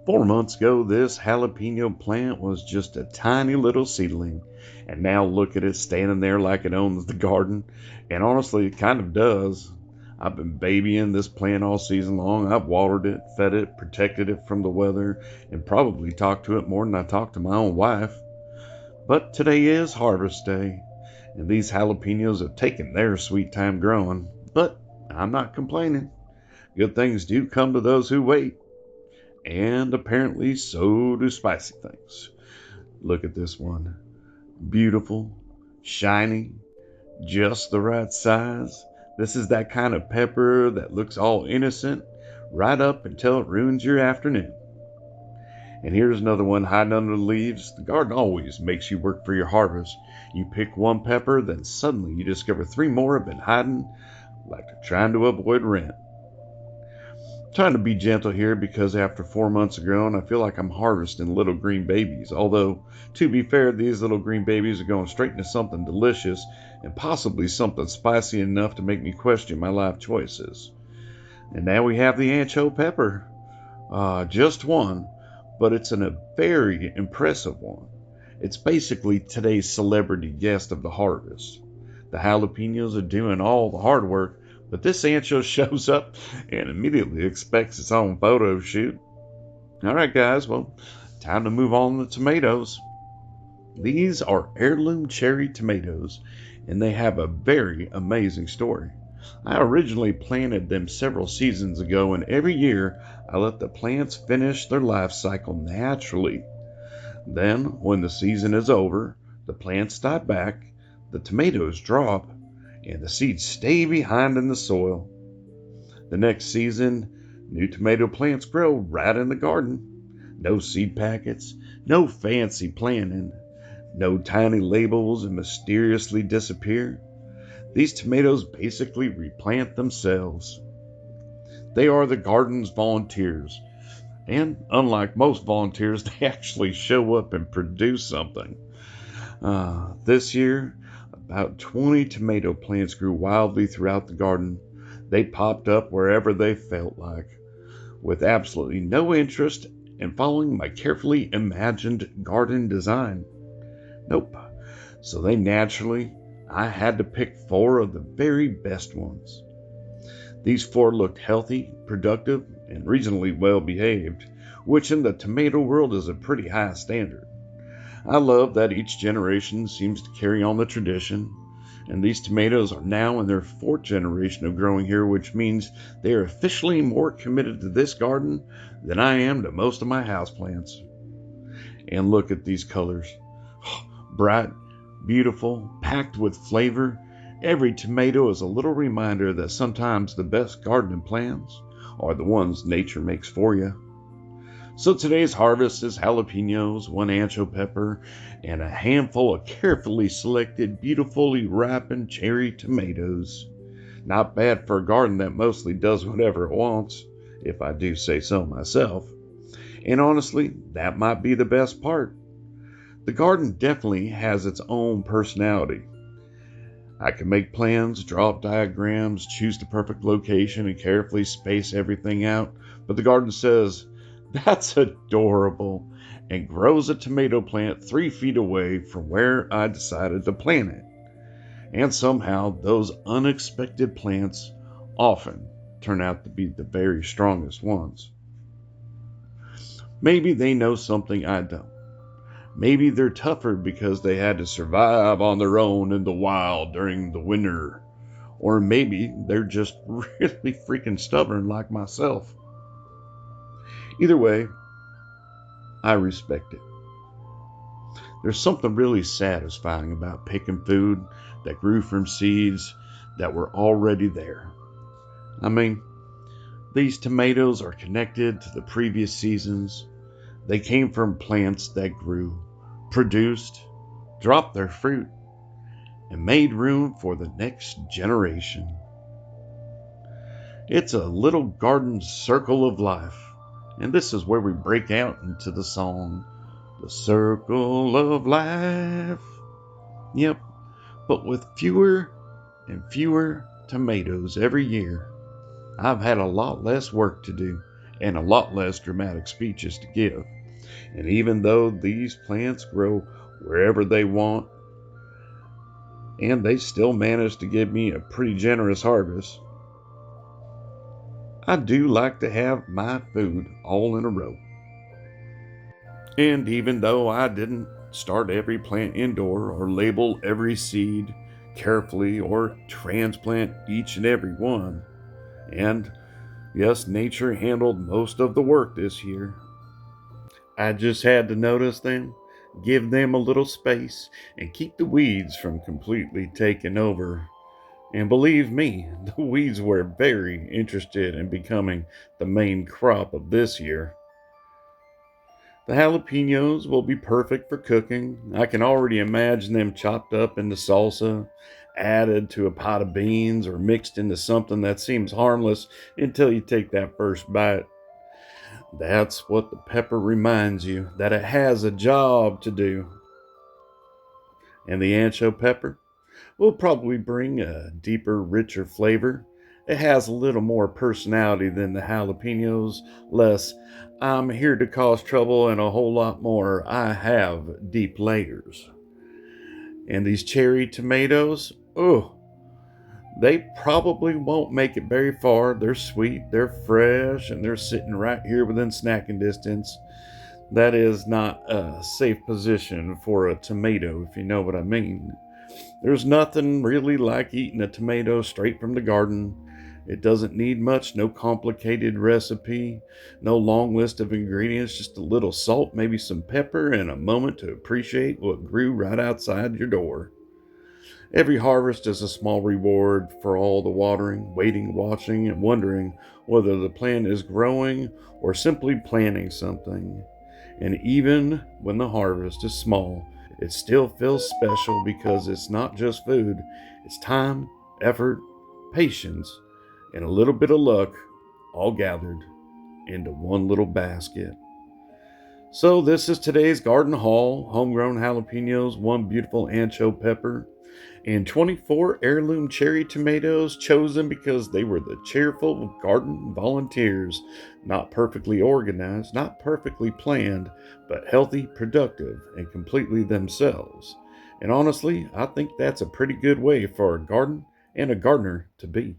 4 months ago, this jalapeno plant was just a tiny little seedling, and now look at it standing there like it owns the garden. And honestly, it kind of does. I've been babying this plant all season long. I've watered it, fed it, protected it from the weather, and probably talked to it more than I talk to my own wife. But today is harvest day, and these jalapenos have taken their sweet time growing. But I'm not complaining. Good things do come to those who wait. And apparently so do spicy things. Look at this one. Beautiful, shiny, just the right size. This is that kind of pepper that looks all innocent right up until it ruins your afternoon. And here's another one hiding under the leaves. The garden always makes you work for your harvest. You pick one pepper, then suddenly you discover three more have been hiding like they're trying to avoid rent. Trying to be gentle here because after 4 months of growing, I feel like I'm harvesting little green babies. Although, to be fair, these little green babies are going straight into something delicious and possibly something spicy enough to make me question my life choices. And now we have the Ancho pepper. Just one, but it's a very impressive one. It's basically today's celebrity guest of the harvest. The jalapenos are doing all the hard work, but this Ancho shows up and immediately expects its own photo shoot. All right, guys, well, time to move on to tomatoes. These are heirloom cherry tomatoes, and they have a very amazing story. I originally planted them several seasons ago, and every year I let the plants finish their life cycle naturally. Then, when the season is over, the plants die back, the tomatoes drop, and the seeds stay behind in the soil. The next season, new tomato plants grow right in the garden. No seed packets, no fancy planting, no tiny labels and mysteriously disappear. These tomatoes basically replant themselves. They are the garden's volunteers. And unlike most volunteers, they actually show up and produce something. This year, about 20 tomato plants grew wildly throughout the garden. They popped up wherever they felt like, with absolutely no interest in following my carefully imagined garden design. Nope. So I had to pick 4 of the very best ones. These 4 looked healthy, productive, and reasonably well behaved, which in the tomato world is a pretty high standard. I love that each generation seems to carry on the tradition, and these tomatoes are now in their 4th generation of growing here, which means they are officially more committed to this garden than I am to most of my houseplants. And look at these colors. Bright, beautiful, packed with flavor. Every tomato is a little reminder that sometimes the best gardening plants are the ones nature makes for you. So today's harvest is jalapenos, 1 Ancho pepper, and a handful of carefully selected, beautifully ripened cherry tomatoes. Not bad for a garden that mostly does whatever it wants, if I do say so myself. And honestly, that might be the best part. The garden definitely has its own personality. I can make plans, draw up diagrams, choose the perfect location, and carefully space everything out, but the garden says, "That's adorable," and grows a tomato plant 3 feet away from where I decided to plant it. And somehow those unexpected plants often turn out to be the very strongest ones. Maybe they know something I don't. Maybe they're tougher because they had to survive on their own in the wild during the winter. Or maybe they're just really freaking stubborn like myself. Either way, I respect it. There's something really satisfying about picking food that grew from seeds that were already there. I mean, these tomatoes are connected to the previous seasons. They came from plants that grew, produced, dropped their fruit, and made room for the next generation. It's a little garden circle of life, and this is where we break out into the song, "The Circle of Life." Yep, but with fewer and fewer tomatoes every year, I've had a lot less work to do, and a lot less dramatic speeches to give. And even though these plants grow wherever they want, and they still manage to give me a pretty generous harvest, I do like to have my food all in a row. And even though I didn't start every plant indoor or label every seed carefully or transplant each and every one, and yes, nature handled most of the work this year, I just had to notice them, give them a little space, and keep the weeds from completely taking over. And believe me, the weeds were very interested in becoming the main crop of this year. The jalapenos will be perfect for cooking. I can already imagine them chopped up into salsa, added to a pot of beans, or mixed into something that seems harmless until you take that first bite. That's what the pepper reminds you, that it has a job to do. And the ancho pepper will probably bring a deeper, richer flavor. It has a little more personality than the jalapenos, less I'm here to cause trouble, and a whole lot more I have deep layers. And these cherry tomatoes, oh, they probably won't make it very far. They're sweet, they're fresh, and they're sitting right here within snacking distance. That is not a safe position for a tomato, if you know what I mean. There's nothing really like eating a tomato straight from the garden. It doesn't need much, no complicated recipe, no long list of ingredients, just a little salt, maybe some pepper, and a moment to appreciate what grew right outside your door. Every harvest is a small reward for all the watering, waiting, watching, and wondering whether the plant is growing or simply planting something. And even when the harvest is small, it still feels special because it's not just food, it's time, effort, patience, and a little bit of luck all gathered into one little basket. So, this is today's garden haul: homegrown jalapenos, one beautiful ancho pepper, and 24 heirloom cherry tomatoes, chosen because they were the cheerful garden volunteers, not perfectly organized, not perfectly planned, but healthy, productive, and completely themselves. And honestly, I think that's a pretty good way for a garden and a gardener to be.